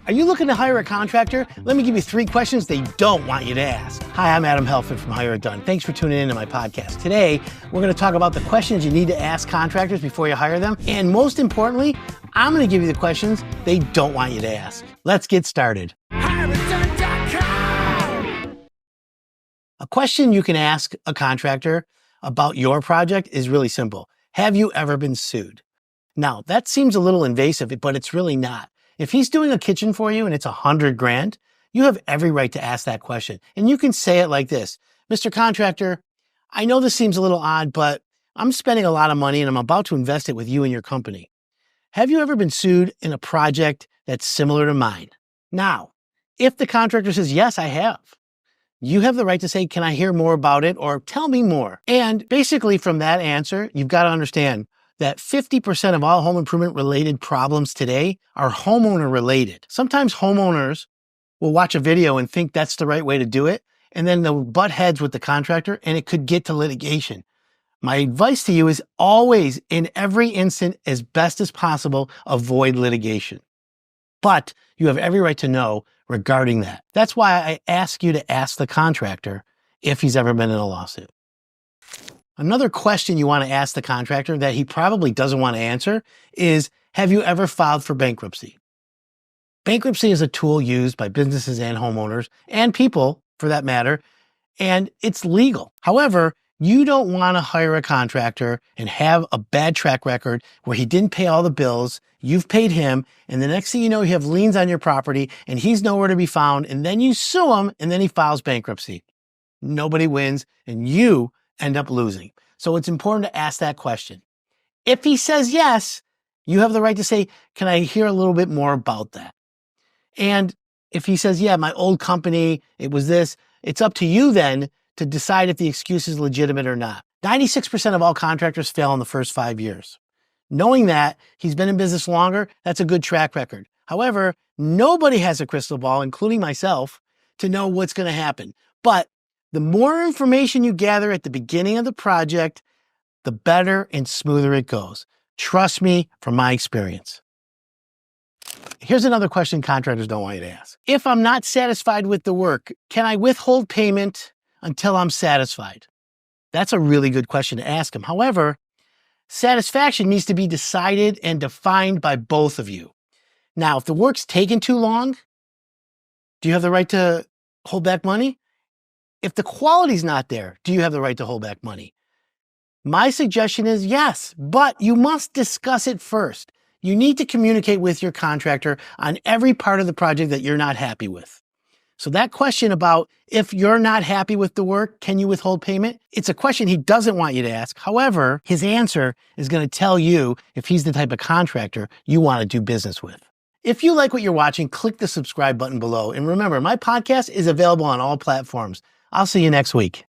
Are you looking to hire a contractor? Let me give you 3 questions they don't want you to ask. Hi, I'm Adam Helfand from Hire It Done. Thanks for tuning in to my podcast. Today, we're going to talk about the questions you need to ask contractors before you hire them. And most importantly, I'm going to give you the questions they don't want you to ask. Let's get started. A question you can ask a contractor about your project is really simple. Have you ever been sued? Now, that seems a little invasive, but it's really not. If he's doing a kitchen for you and it's $100,000, you have every right to ask that question. And you can say it like this: Mr. Contractor, I know this seems a little odd, but I'm spending a lot of money and I'm about to invest it with you and your company. Have you ever been sued in a project that's similar to mine? Now, if the contractor says, yes, I have, you have the right to say, can I hear more about it, or tell me more? And basically from that answer, you've got to understand that 50% of all home improvement related problems today are homeowner related. Sometimes homeowners will watch a video and think that's the right way to do it, and then they'll butt heads with the contractor and it could get to litigation. My advice to you is always, in every instant, as best as possible, avoid litigation. But you have every right to know regarding that. That's why I ask you to ask the contractor if he's ever been in a lawsuit. Another question you want to ask the contractor that he probably doesn't want to answer is, have you ever filed for bankruptcy? Bankruptcy is a tool used by businesses and homeowners, and people for that matter, and it's legal. However, you don't want to hire a contractor and have a bad track record where he didn't pay all the bills, you've paid him, and the next thing you know, you have liens on your property and he's nowhere to be found, and then you sue him and then he files bankruptcy. Nobody wins and you end up losing. So it's important to ask that question. If he says yes, you have the right to say, can I hear a little bit more about that? And if he says, yeah, my old company, it was this, it's up to you then to decide if the excuse is legitimate or not. 96% of all contractors fail in the first 5 years. Knowing that he's been in business longer, that's a good track record. However, nobody has a crystal ball, including myself, to know what's going to happen. But the more information you gather at the beginning of the project, the better and smoother it goes. Trust me from my experience. Here's another question contractors don't want you to ask. If I'm not satisfied with the work, can I withhold payment until I'm satisfied? That's a really good question to ask him. However, satisfaction needs to be decided and defined by both of you. Now, if the work's taken too long, do you have the right to hold back money? If the quality's not there, do you have the right to hold back money? My suggestion is yes, but you must discuss it first. You need to communicate with your contractor on every part of the project that you're not happy with. So that question about if you're not happy with the work, can you withhold payment? It's a question he doesn't want you to ask. However, his answer is going to tell you if he's the type of contractor you want to do business with. If you like what you're watching, click the subscribe button below. And remember, my podcast is available on all platforms. I'll see you next week.